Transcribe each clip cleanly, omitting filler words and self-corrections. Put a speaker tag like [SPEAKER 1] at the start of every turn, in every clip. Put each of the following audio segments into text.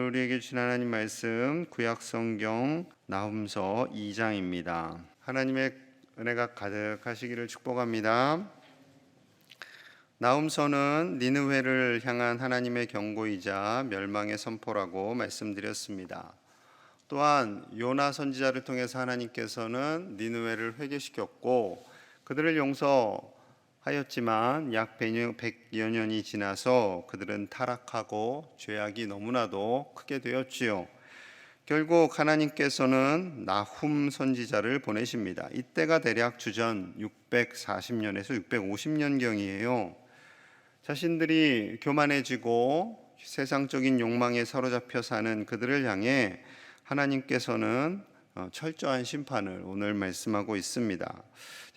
[SPEAKER 1] 우리에게 주신 하나님 말씀 구약 성경 나훔서 2장입니다. 하나님의 은혜가 가득하시기를 축복합니다. 나훔서는 니느웨를 향한 하나님의 경고이자 멸망의 선포라고 말씀드렸습니다. 또한 요나 선지자를 통해서 하나님께서는 니느웨를 회개시켰고 그들을 용서하였지만 약 100여 년이 지나서 그들은 타락하고 죄악이 너무나도 크게 되었지요. 결국 하나님께서는 나훔 선지자를 보내십니다. 이때가 대략 주전 640년에서 650년경이에요. 자신들이 교만해지고 세상적인 욕망에 사로잡혀 사는 그들을 향해 하나님께서는 철저한 심판을 오늘 말씀하고 있습니다.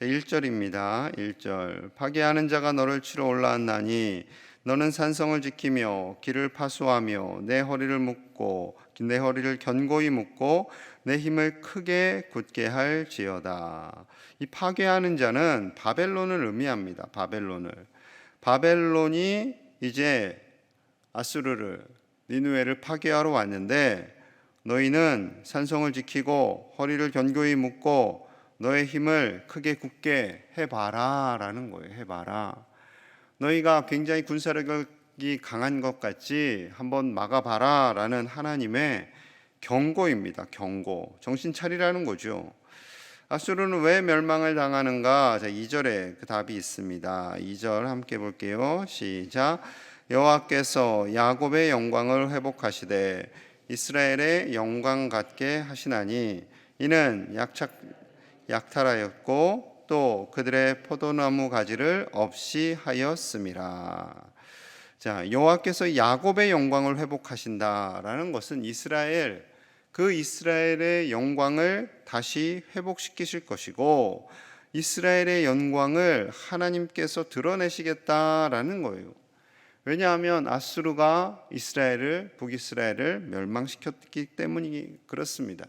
[SPEAKER 1] 1절입니다. 1절 파괴하는 자가 너를 치러 올라왔나니 너는 산성을 지키며 길을 파수하며 내 허리를 견고히 묶고 내 힘을 크게 굳게 할지어다. 이 파괴하는 자는 바벨론을 의미합니다. 바벨론이 이제 아수르를 니느웨를 파괴하러 왔는데 너희는 산성을 지키고 허리를 견고히 묶고 너의 힘을 크게 굳게 해봐라 라는 거예요. 해봐라. 너희가 굉장히 군사력이 강한 것 같지 한번 막아봐라 라는 하나님의 경고입니다. 경고. 정신 차리라는 거죠. 아수르는 왜 멸망을 당하는가? 2절에 그 답이 있습니다. 2절 함께 볼게요. 시작. 여호와께서 야곱의 영광을 회복하시되 이스라엘의 영광 같게 하시나니 이는 약탈하였고 또 그들의 포도나무 가지를 없이 하였음이라. 자, 여호와께서 야곱의 영광을 회복하신다라는 것은 이스라엘의 영광을 다시 회복시키실 것이고 이스라엘의 영광을 하나님께서 드러내시겠다라는 거예요. 왜냐하면 아수르가 북이스라엘을 멸망시켰기 때문이 그렇습니다.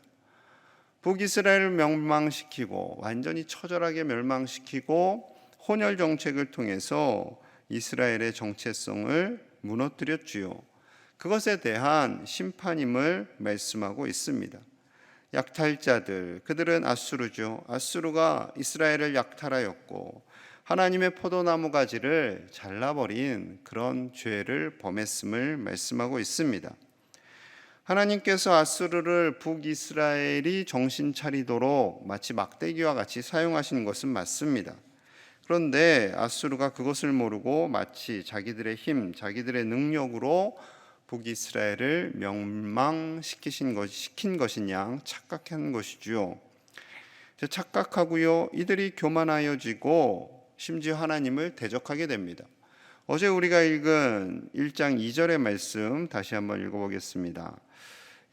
[SPEAKER 1] 북이스라엘을 멸망시키고 완전히 처절하게 멸망시키고 혼혈 정책을 통해서 이스라엘의 정체성을 무너뜨렸지요. 그것에 대한 심판임을 말씀하고 있습니다. 약탈자들, 그들은 아수르죠. 아수르가 이스라엘을 약탈하였고 하나님의 포도나무 가지를 잘라버린 그런 죄를 범했음을 말씀하고 있습니다. 하나님께서 아수르를 북이스라엘이 정신 차리도록 마치 막대기와 같이 사용하신 것은 맞습니다. 그런데 아수르가 그것을 모르고 마치 자기들의 힘, 자기들의 능력으로 북이스라엘을 멸망시킨 것인 양 착각한 것이죠. 착각하고요. 이들이 교만하여지고 심지어 하나님을 대적하게 됩니다. 어제 우리가 읽은 1장 2절의 말씀 다시 한번 읽어보겠습니다.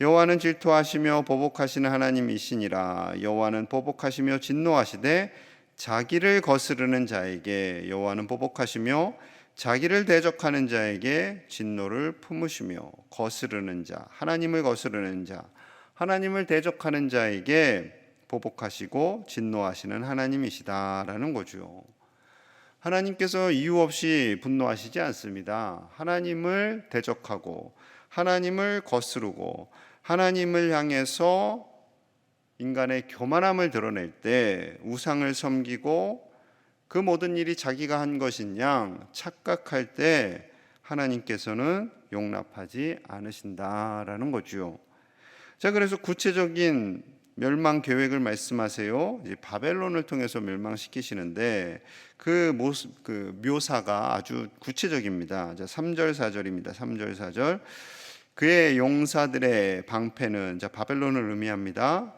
[SPEAKER 1] 여호와는 질투하시며 보복하시는 하나님이시니라. 여호와는 보복하시며 진노하시되 자기를 거스르는 자에게 여호와는 보복하시며 자기를 대적하는 자에게 진노를 품으시며 거스르는 자, 하나님을 거스르는 자, 하나님을 대적하는 자에게 보복하시고 진노하시는 하나님이시다라는 거죠. 하나님께서 이유 없이 분노하시지 않습니다. 하나님을 대적하고 하나님을 거스르고 하나님을 향해서 인간의 교만함을 드러낼 때 우상을 섬기고 그 모든 일이 자기가 한 것인 양 착각할 때 하나님께서는 용납하지 않으신다라는 거죠. 자, 그래서 구체적인 멸망 계획을 말씀하세요. 이제 바벨론을 통해서 멸망시키시는데 그 묘사가 아주 구체적입니다. 자, 3절 4절입니다. 3절 4절. 그의 용사들의 방패는 바벨론을 의미합니다.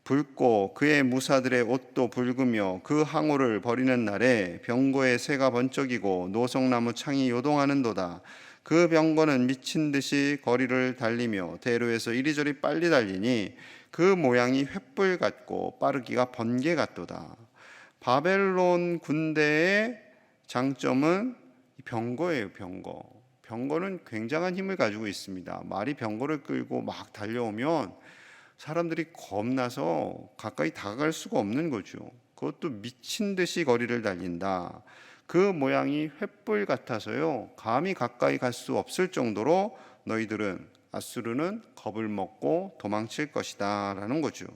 [SPEAKER 1] 붉고 그의 무사들의 옷도 붉으며 그 항우를 버리는 날에 병거의 새가 번쩍이고 노송나무 창이 요동하는도다. 그 병거는 미친 듯이 거리를 달리며 대로에서 이리저리 빨리 달리니 그 모양이 횃불 같고 빠르기가 번개 같도다. 바벨론 군대의 장점은 병거예요. 병거는 굉장한 힘을 가지고 있습니다. 말이 병거를 끌고 막 달려오면 사람들이 겁나서 가까이 다가갈 수가 없는 거죠. 그것도 미친 듯이 거리를 달린다. 그 모양이 횃불 같아서요 감히 가까이 갈 수 없을 정도로 너희들은 아수르는 겁을 먹고 도망칠 것이다 라는 거죠.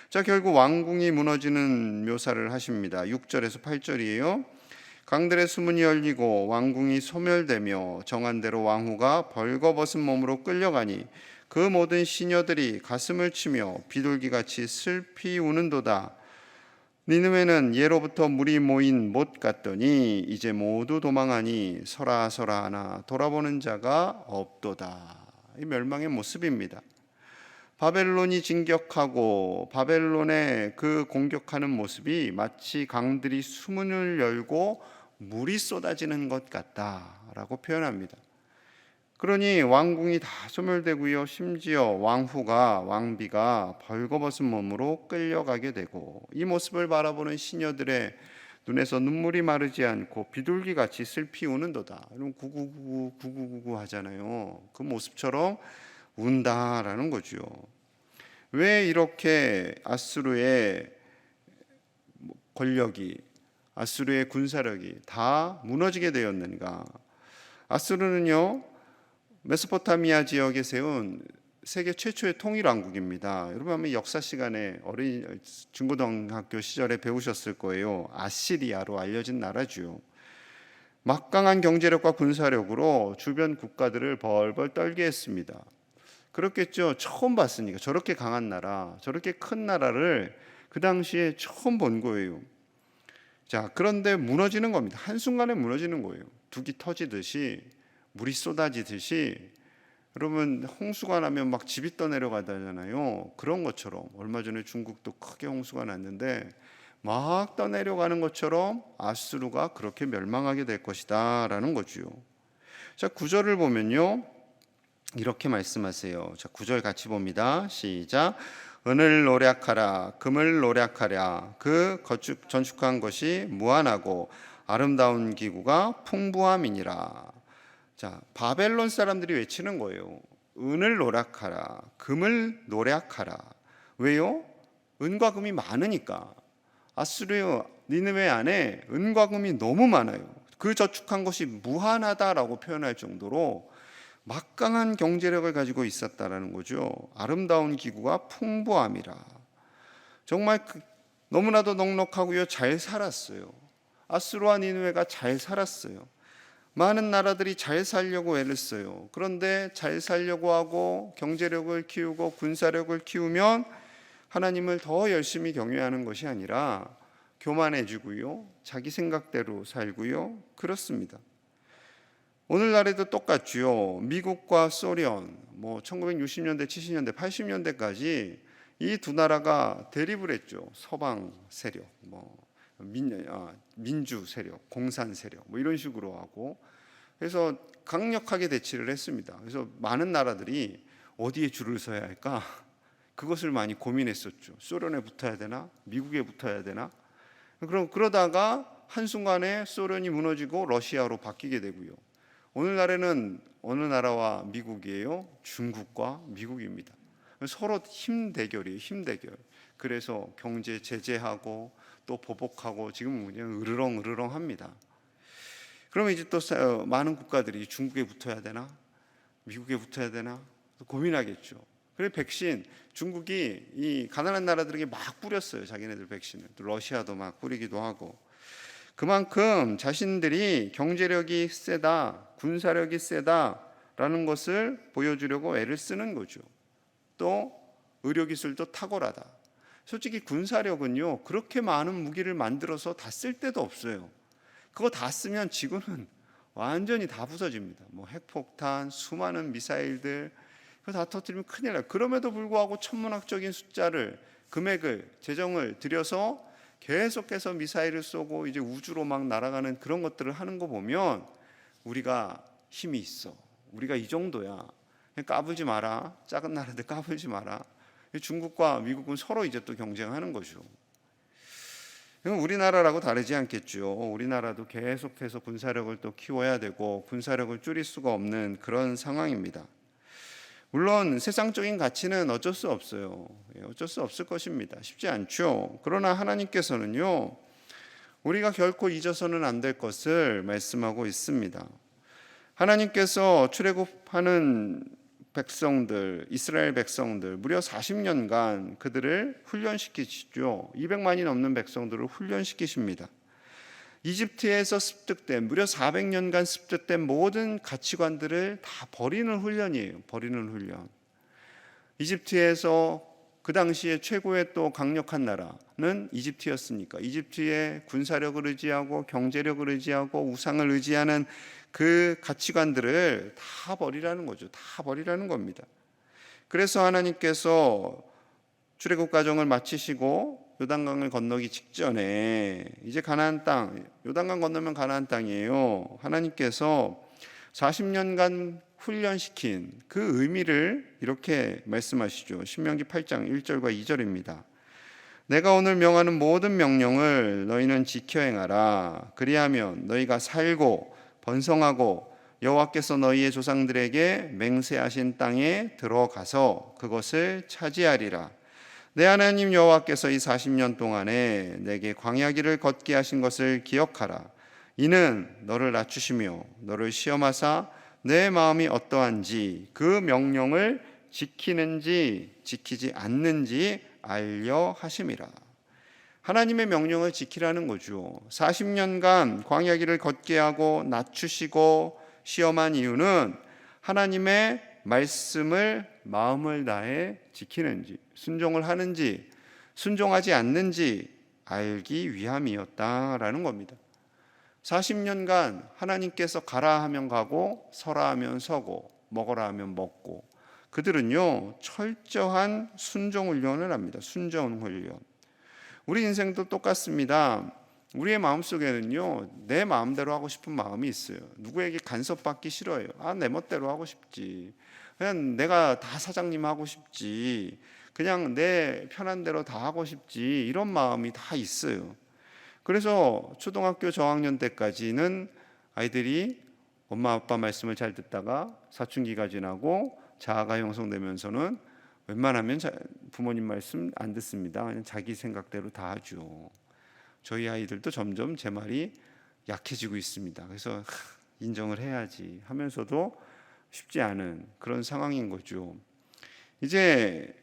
[SPEAKER 1] 자, 결국 왕궁이 무너지는 묘사를 하십니다. 6절에서 8절이에요. 강들의 수문이 열리고 왕궁이 소멸되며 정한 대로 왕후가 벌거벗은 몸으로 끌려가니 그 모든 시녀들이 가슴을 치며 비둘기같이 슬피 우는도다. 니느웨는 예로부터 물이 모인 못 같더니 이제 모두 도망하니 서라 서라 하나 돌아보는 자가 없도다. 이 멸망의 모습입니다. 바벨론이 진격하고 바벨론의 그 공격하는 모습이 마치 강들이 수문을 열고 물이 쏟아지는 것 같다라고 표현합니다. 그러니 왕궁이 다 소멸되고요. 심지어 왕비가 벌거벗은 몸으로 끌려가게 되고 이 모습을 바라보는 시녀들의 눈에서 눈물이 마르지 않고 비둘기같이 슬피 우는도다. 이런 구구구구 하잖아요. 그 모습처럼 운다라는 거죠. 왜 이렇게 아수르의 권력이, 아수르의 군사력이 다 무너지게 되었는가? 아수르는요, 메소포타미아 지역에 세운 세계 최초의 통일 왕국입니다. 여러분 아마 역사 시간에 어린 중고등학교 시절에 배우셨을 거예요. 아시리아로 알려진 나라죠. 막강한 경제력과 군사력으로 주변 국가들을 벌벌 떨게 했습니다. 그렇겠죠. 처음 봤으니까 저렇게 강한 나라, 저렇게 큰 나라를 그 당시에 처음 본 거예요. 자, 그런데 무너지는 겁니다. 한순간에 무너지는 거예요. 둑이 터지듯이, 물이 쏟아지듯이. 여러분 홍수가 나면 막 집이 떠내려가잖아요. 그런 것처럼 얼마 전에 중국도 크게 홍수가 났는데 막 떠내려가는 것처럼 아수르가 그렇게 멸망하게 될 것이다 라는 거지요. 자, 9절을 보면요, 이렇게 말씀하세요. 자, 9절 같이 봅니다. 시작. 은을 노략하라, 금을 노략하랴. 그 전축한 것이 무한하고 아름다운 기구가 풍부함이니라. 자, 바벨론 사람들이 외치는 거예요. 은을 노략하라, 금을 노략하라. 왜요? 은과 금이 많으니까. 아수르 니느웨 안에 은과 금이 너무 많아요. 그 저축한 것이 무한하다라고 표현할 정도로 막강한 경제력을 가지고 있었다라는 거죠. 아름다운 기구가 풍부함이라. 정말 너무나도 넉넉하고요, 잘 살았어요. 아수르와 니느웨가 잘 살았어요. 많은 나라들이 잘 살려고 애를 써요. 그런데 잘 살려고 하고 경제력을 키우고 군사력을 키우면 하나님을 더 열심히 경외하는 것이 아니라 교만해지고요, 자기 생각대로 살고요, 그렇습니다. 오늘날에도 똑같죠. 미국과 소련, 1960년대, 70년대, 80년대까지 이 두 나라가 대립을 했죠. 서방 세력, 민주 세력, 공산 세력, 이런 식으로 하고, 그래서 강력하게 대치를 했습니다. 그래서 많은 나라들이 어디에 줄을 서야 할까? 그것을 많이 고민했었죠. 소련에 붙어야 되나? 미국에 붙어야 되나? 그러다가 한순간에 소련이 무너지고 러시아로 바뀌게 되고요. 오늘날에는 어느 나라와 미국이에요? 중국과 미국입니다. 서로 힘 대결이에요. 힘 대결. 그래서 경제 제재하고 또 보복하고 지금 그냥 으르렁 합니다. 그러면 이제 또 많은 국가들이 중국에 붙어야 되나? 미국에 붙어야 되나? 고민하겠죠. 그래서 백신, 중국이 이 가난한 나라들에게 막 뿌렸어요. 자기네들 백신을. 또 러시아도 막 뿌리기도 하고. 그만큼 자신들이 경제력이 세다, 군사력이 세다라는 것을 보여주려고 애를 쓰는 거죠. 또 의료기술도 탁월하다. 솔직히 군사력은요, 그렇게 많은 무기를 만들어서 다 쓸 데도 없어요. 그거 다 쓰면 지구는 완전히 다 부서집니다. 핵폭탄, 수많은 미사일들, 그거 다 터뜨리면 큰일 나요. 그럼에도 불구하고 천문학적인 숫자를, 금액을, 재정을 들여서 계속해서 미사일을 쏘고 이제 우주로 막 날아가는 그런 것들을 하는 거 보면 우리가 힘이 있어. 우리가 이 정도야. 까불지 마라. 작은 나라들 까불지 마라. 중국과 미국은 서로 이제 또 경쟁하는 거죠. 우리나라라고 다르지 않겠죠. 우리나라도 계속해서 군사력을 또 키워야 되고 군사력을 줄일 수가 없는 그런 상황입니다. 물론 세상적인 가치는 어쩔 수 없어요. 어쩔 수 없을 것입니다. 쉽지 않죠. 그러나 하나님께서는요, 우리가 결코 잊어서는 안 될 것을 말씀하고 있습니다. 하나님께서 출애굽하는 백성들, 이스라엘 백성들 무려 40년간 그들을 훈련시키시죠. 200만이 넘는 백성들을 훈련시키십니다. 이집트에서 습득된 무려 400년간 습득된 모든 가치관들을 다 버리는 훈련이에요. 버리는 훈련. 이집트에서 그 당시에 최고의 또 강력한 나라는 이집트였으니까 이집트의 군사력을 의지하고 경제력을 의지하고 우상을 의지하는 그 가치관들을 다 버리라는 거죠. 다 버리라는 겁니다. 그래서 하나님께서 출애굽 과정을 마치시고 요단강을 건너기 직전에 이제 가나안 땅, 요단강 건너면 가나안 땅이에요. 하나님께서 40년간 훈련시킨 그 의미를 이렇게 말씀하시죠. 신명기 8장 1절과 2절입니다. 내가 오늘 명하는 모든 명령을 너희는 지켜 행하라. 그리하면 너희가 살고 번성하고 여호와께서 너희의 조상들에게 맹세하신 땅에 들어가서 그것을 차지하리라. 내 하나님 여호와께서 이 40년 동안에 내게 광야길을 걷게 하신 것을 기억하라. 이는 너를 낮추시며 너를 시험하사 내 마음이 어떠한지 그 명령을 지키는지 지키지 않는지 알려 하심이라. 하나님의 명령을 지키라는 거죠. 40년간 광야길을 걷게 하고 낮추시고 시험한 이유는 하나님의 말씀을 마음을 다해 지키는지 순종을 하는지 순종하지 않는지 알기 위함이었다라는 겁니다. 40년간 하나님께서 가라 하면 가고 서라 하면 서고 먹어라 하면 먹고 그들은요 철저한 순종 훈련을 합니다. 순종 훈련. 우리 인생도 똑같습니다. 우리의 마음속에는요 내 마음대로 하고 싶은 마음이 있어요. 누구에게 간섭받기 싫어요. 내 멋대로 하고 싶지. 그냥 내가 다 사장님 하고 싶지. 그냥 내 편한 대로 다 하고 싶지. 이런 마음이 다 있어요. 그래서 초등학교 저학년 때까지는 아이들이 엄마 아빠 말씀을 잘 듣다가 사춘기가 지나고 자아가 형성되면서는 웬만하면 부모님 말씀 안 듣습니다. 그냥 자기 생각대로 다 하죠. 저희 아이들도 점점 제 말이 약해지고 있습니다. 그래서 인정을 해야지 하면서도 쉽지 않은 그런 상황인 거죠. 이제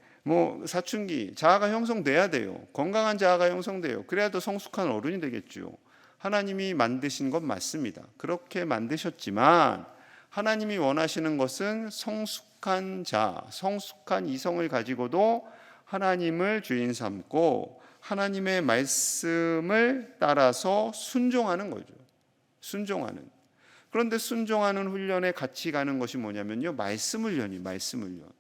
[SPEAKER 1] 사춘기 자아가 형성돼야 돼요. 건강한 자아가 형성돼요. 그래야 더 성숙한 어른이 되겠죠. 하나님이 만드신 건 맞습니다. 그렇게 만드셨지만 하나님이 원하시는 것은 성숙한 자, 성숙한 이성을 가지고도 하나님을 주인 삼고 하나님의 말씀을 따라서 순종하는 거죠. 순종하는. 그런데 순종하는 훈련에 같이 가는 것이 뭐냐면요. 말씀 훈련이 말씀 훈련.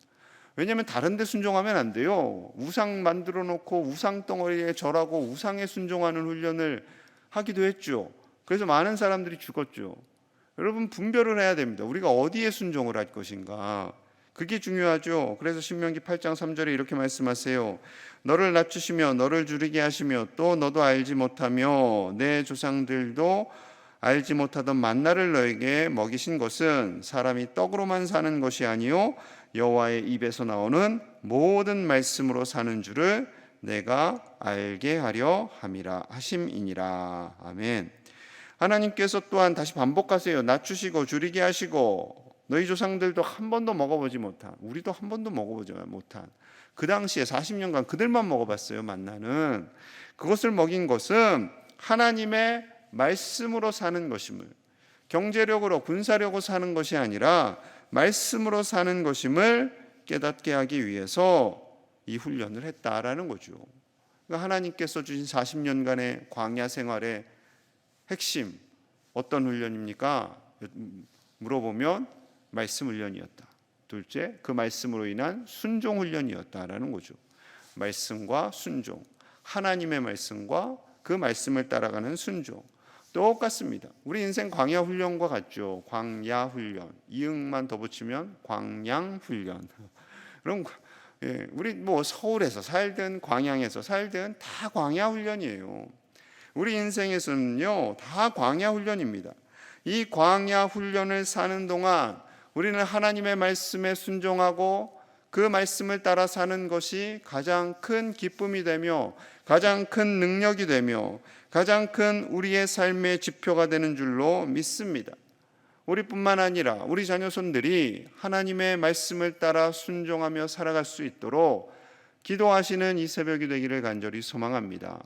[SPEAKER 1] 왜냐하면 다른 데 순종하면 안 돼요. 우상 만들어 놓고 우상 덩어리에 절하고 우상에 순종하는 훈련을 하기도 했죠. 그래서 많은 사람들이 죽었죠. 여러분 분별을 해야 됩니다. 우리가 어디에 순종을 할 것인가. 그게 중요하죠. 그래서 신명기 8장 3절에 이렇게 말씀하세요. 너를 낮추시며 너를 줄이게 하시며 또 너도 알지 못하며 내 조상들도 알지 못하던 만나를 너에게 먹이신 것은 사람이 떡으로만 사는 것이 아니요 여호와의 입에서 나오는 모든 말씀으로 사는 줄을 내가 알게 하려 함이라 하심이니라. 아멘. 하나님께서 또한 다시 반복하세요. 낮추시고 줄이게 하시고 너희 조상들도 한 번도 먹어보지 못한, 우리도 한 번도 먹어보지 못한 그 당시에 40년간 그들만 먹어봤어요. 만나는 그것을 먹인 것은 하나님의 말씀으로 사는 것임을, 경제력으로 군사력으로 사는 것이 아니라 말씀으로 사는 것임을 깨닫게 하기 위해서 이 훈련을 했다라는 거죠. 그러니까 하나님께서 주신 40년간의 광야 생활의 핵심 어떤 훈련입니까? 물어보면 말씀 훈련이었다. 둘째, 그 말씀으로 인한 순종 훈련이었다라는 거죠. 말씀과 순종, 하나님의 말씀과 그 말씀을 따라가는 순종. 똑같습니다. 우리 인생 광야 훈련과 같죠. 광야 훈련. 이응만 더 붙이면 광양 훈련. 그럼 우리 서울에서 살든 광양에서 살든 다 광야 훈련이에요. 우리 인생에서는요 다 광야 훈련입니다. 이 광야 훈련을 사는 동안 우리는 하나님의 말씀에 순종하고 그 말씀을 따라 사는 것이 가장 큰 기쁨이 되며 가장 큰 능력이 되며 가장 큰 우리의 삶의 지표가 되는 줄로 믿습니다. 우리뿐만 아니라 우리 자녀손들이 하나님의 말씀을 따라 순종하며 살아갈 수 있도록 기도하시는 이 새벽이 되기를 간절히 소망합니다.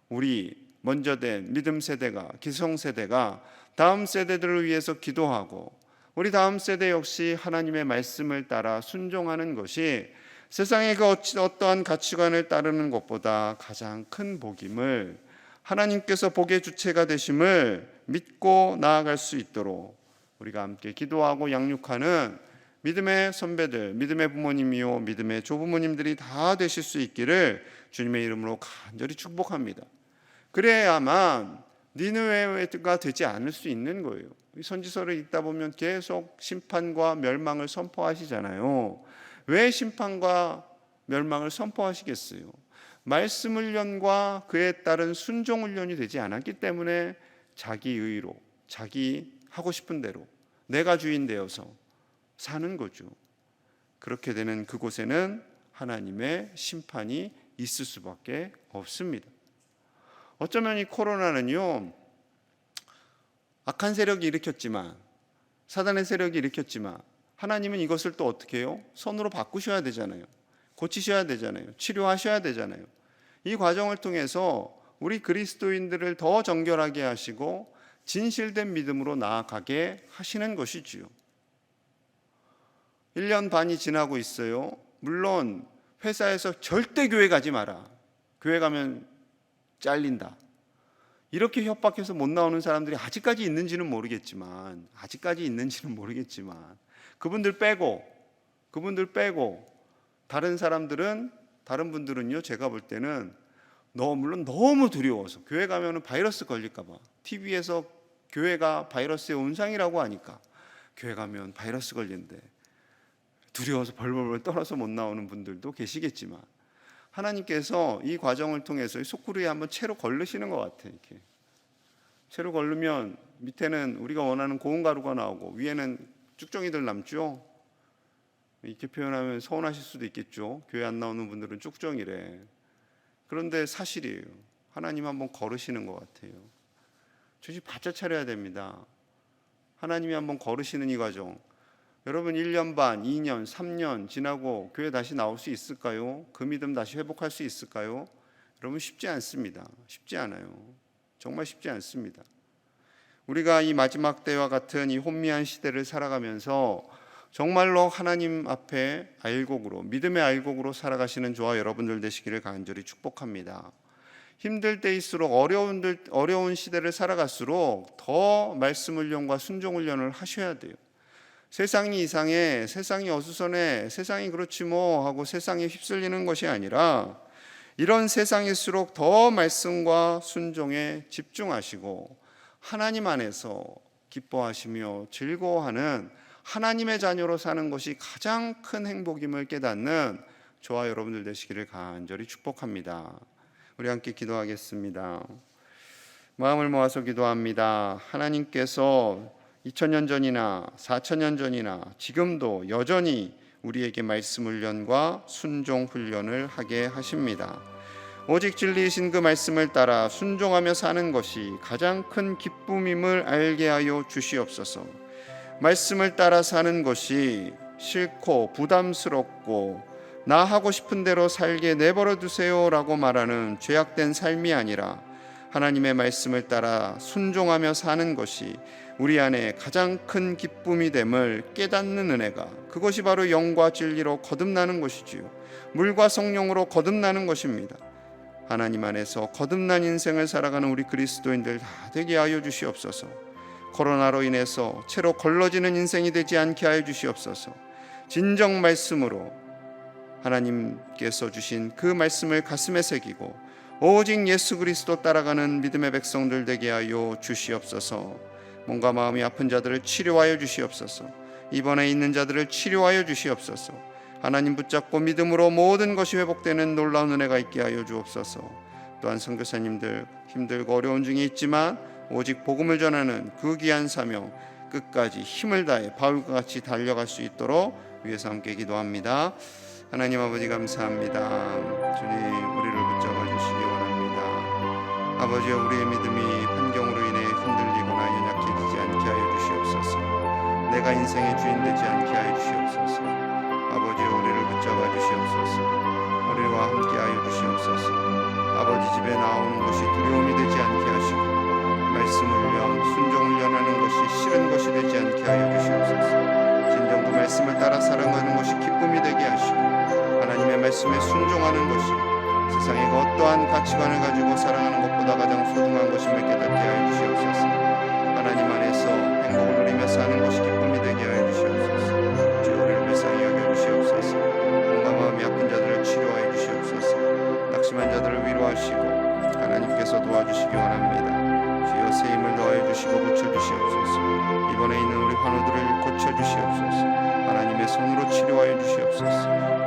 [SPEAKER 1] 우리 먼저 된 믿음 세대가, 기성 세대가 다음 세대들을 위해서 기도하고 우리 다음 세대 역시 하나님의 말씀을 따라 순종하는 것이 세상의 그 어떠한 가치관을 따르는 것보다 가장 큰 복임을, 하나님께서 복의 주체가 되심을 믿고 나아갈 수 있도록 우리가 함께 기도하고 양육하는 믿음의 선배들, 믿음의 부모님이요 믿음의 조부모님들이 다 되실 수 있기를 주님의 이름으로 간절히 축복합니다. 그래야만 니느웨가 되지 않을 수 있는 거예요. 이 선지서를 읽다 보면 계속 심판과 멸망을 선포하시잖아요. 왜 심판과 멸망을 선포하시겠어요? 말씀 훈련과 그에 따른 순종 훈련이 되지 않았기 때문에 자기 의로, 자기 하고 싶은 대로 내가 주인 되어서 사는 거죠. 그렇게 되는 그곳에는 하나님의 심판이 있을 수밖에 없습니다. 어쩌면 이 코로나는요, 악한 세력이 일으켰지만, 사단의 세력이 일으켰지만 하나님은 이것을 또 어떻게 해요? 선으로 바꾸셔야 되잖아요. 고치셔야 되잖아요. 치료하셔야 되잖아요. 이 과정을 통해서 우리 그리스도인들을 더 정결하게 하시고 진실된 믿음으로 나아가게 하시는 것이지요. 1년 반이 지나고 있어요. 물론 회사에서 절대 교회 가지 마라, 교회 가면 잘린다, 이렇게 협박해서 못 나오는 사람들이 아직까지 있는지는 모르겠지만 그분들 빼고 다른 분들은요, 제가 볼 때는 물론 너무 두려워서, 교회 가면 바이러스 걸릴까 봐, TV에서 교회가 바이러스의 온상이라고 하니까 교회 가면 바이러스 걸린대 두려워서 벌벌벌 떨어서 못 나오는 분들도 계시겠지만, 하나님께서 이 과정을 통해서 속구리에 한번 채로 걸르시는 것 같아요. 이렇게 채로 걸르면 밑에는 우리가 원하는 고운 가루가 나오고 위에는 쭉정이들 남죠. 이렇게 표현하면 서운하실 수도 있겠죠. 교회 안 나오는 분들은 쭉정이래. 그런데 사실이에요. 하나님 한번 걸으시는 것 같아요. 정신 바짝 차려야 됩니다. 하나님이 한번 걸으시는 이 과정, 여러분 1년 반, 2년, 3년 지나고 교회 다시 나올 수 있을까요? 그 믿음 다시 회복할 수 있을까요? 여러분 쉽지 않습니다. 쉽지 않아요. 정말 쉽지 않습니다. 우리가 이 마지막 때와 같은 이 혼미한 시대를 살아가면서 정말로 하나님 앞에 알곡으로, 믿음의 알곡으로 살아가시는 저와 여러분들 되시기를 간절히 축복합니다. 힘들 때일수록 어려운 시대를 살아갈수록 더 말씀 훈련과 순종 훈련을 하셔야 돼요. 세상이 이상해, 세상이 어수선해, 세상이 그렇지 뭐 하고 세상에 휩쓸리는 것이 아니라 이런 세상일수록 더 말씀과 순종에 집중하시고 하나님 안에서 기뻐하시며 즐거워하는 하나님의 자녀로 사는 것이 가장 큰 행복임을 깨닫는 저와 여러분들 되시기를 간절히 축복합니다. 우리 함께 기도하겠습니다. 마음을 모아서 기도합니다. 하나님께서 2000년 전이나 4000년 전이나 지금도 여전히 우리에게 말씀 훈련과 순종 훈련을 하게 하십니다. 오직 진리이신 그 말씀을 따라 순종하며 사는 것이 가장 큰 기쁨임을 알게 하여 주시옵소서. 말씀을 따라 사는 것이 싫고 부담스럽고 나 하고 싶은 대로 살게 내버려 두세요라고 말하는 죄악된 삶이 아니라 하나님의 말씀을 따라 순종하며 사는 것이 우리 안에 가장 큰 기쁨이 됨을 깨닫는 은혜가, 그것이 바로 영과 진리로 거듭나는 것이지요. 물과 성령으로 거듭나는 것입니다. 하나님 안에서 거듭난 인생을 살아가는 우리 그리스도인들 다 되게 하여 주시옵소서. 코로나로 인해서 채로 걸러지는 인생이 되지 않게 하여 주시옵소서. 진정 말씀으로 하나님께서 주신 그 말씀을 가슴에 새기고 오직 예수 그리스도 따라가는 믿음의 백성들 되게 하여 주시옵소서. 몸과 마음이 아픈 자들을 치료하여 주시옵소서. 입원해 있는 자들을 치료하여 주시옵소서. 하나님 붙잡고 믿음으로 모든 것이 회복되는 놀라운 은혜가 있게 하여 주옵소서. 또한 선교사님들 힘들고 어려운 중에 있지만 오직 복음을 전하는 그 귀한 사명 끝까지 힘을 다해 바울과 같이 달려갈 수 있도록 위해서 함께 기도합니다. 하나님 아버지 감사합니다. 주님 우리를 붙잡아 주시기 원합니다. 아버지여, 우리의 믿음이 환경으로 인해 흔들리거나 연약해지지 않게 하여 주시옵소서. 내가 인생의 주인 되지 않게 하여 주시옵소서. 아버지, 우리를 붙잡아 주시옵소서. 우리와 함께 하여 주시옵소서. 아버지 집에 나오는 것이 두려움이 되지 않게 하시고 말씀을 순종을 연하는 것이 싫은 것이 되지 않게 하여 주시옵소서. 진정 그 말씀을 따라 살아가는 것이 기쁨이 되게 하시고 하나님의 말씀에 순종하는 것이 세상의 어떠한 가치관을 가지고 살아가는 것보다 가장 소중한 것임을 깨닫게 하여 주시옵소서. 하나님 안에서 행복을 누리며 사는 것이 기쁨이 되게 하여 주시옵소서. 주여, 우리를 불쌍히 여겨 주시옵소서. 몸과 마음이 아픈 자들을 치료하여 주시옵소서. 낙심한 자들을 위로하시고 하나님께서 도와주시기 원합니다. 주여, 새 힘을 더하여 주시고 고쳐주시옵소서. 이번에 있는 우리 환우들을 고쳐주시옵소서. 하나님의 손으로 치료하여 주시옵소서.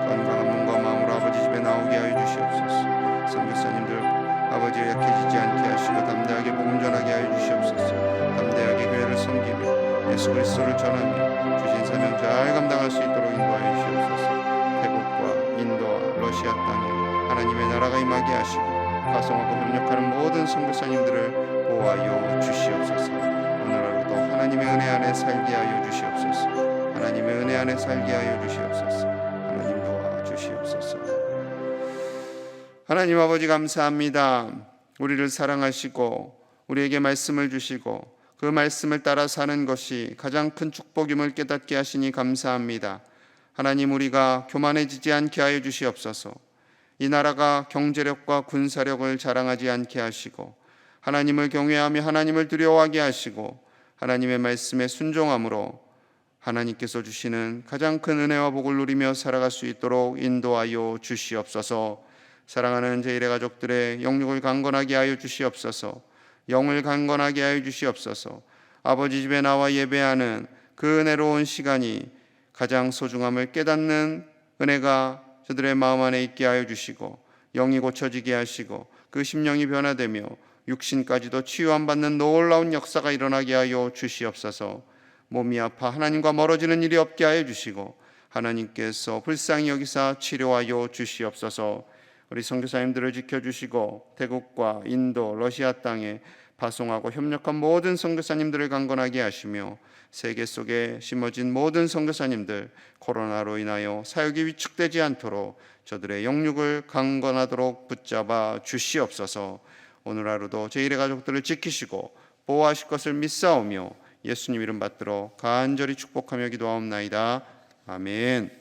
[SPEAKER 1] 건강한 몸과 마음으로 아버지 집에 나오게 하여 주시옵소서. 선교사님들 아버지 약해지지 않게 하시고 담대하게 복음 전하게 하여 주시옵소서. 담대하게 교회를 섬기며 예수 그리스도를 전하며 주신 사명 잘 감당할 수 있도록 인도하여 주시옵소서. 태국과 인도와 러시아 땅에 하나님의 나라가 임하게 하시고 파송하고 협력하는 모든 선교사님들을 보호하여 주시옵소서. 오늘 하루도 하나님의 은혜 안에 살게 하여 주시옵소서. 하나님의 은혜 안에 살게 하여 주시옵소서. 하나님 도와주시옵소서. 하나님 아버지, 감사합니다. 우리를 사랑하시고 우리에게 말씀을 주시고 그 말씀을 따라 사는 것이 가장 큰 축복임을 깨닫게 하시니 감사합니다. 하나님, 우리가 교만해지지 않게 하여 주시옵소서. 이 나라가 경제력과 군사력을 자랑하지 않게 하시고 하나님을 경외하며 하나님을 두려워하게 하시고 하나님의 말씀에 순종함으로 하나님께서 주시는 가장 큰 은혜와 복을 누리며 살아갈 수 있도록 인도하여 주시옵소서. 사랑하는 제1의 가족들의 영육을 강건하게 하여 주시옵소서. 영을 강건하게 하여 주시옵소서. 아버지 집에 나와 예배하는 그 은혜로운 시간이 가장 소중함을 깨닫는 은혜가 저들의 마음 안에 있게 하여 주시고 영이 고쳐지게 하시고 그 심령이 변화되며 육신까지도 치유함 받는 놀라운 역사가 일어나게 하여 주시옵소서. 몸이 아파 하나님과 멀어지는 일이 없게 하여 주시고 하나님께서 불쌍히 여기사 치료하여 주시옵소서. 우리 선교사님들을 지켜주시고 태국과 인도, 러시아 땅에 파송하고 협력한 모든 선교사님들을 강건하게 하시며 세계 속에 심어진 모든 선교사님들 코로나로 인하여 사역이 위축되지 않도록 저들의 영육을 강건하도록 붙잡아 주시옵소서. 오늘 하루도 제1의 가족들을 지키시고 보호하실 것을 믿사오며 예수님 이름 받들어 간절히 축복하며 기도하옵나이다. 아멘.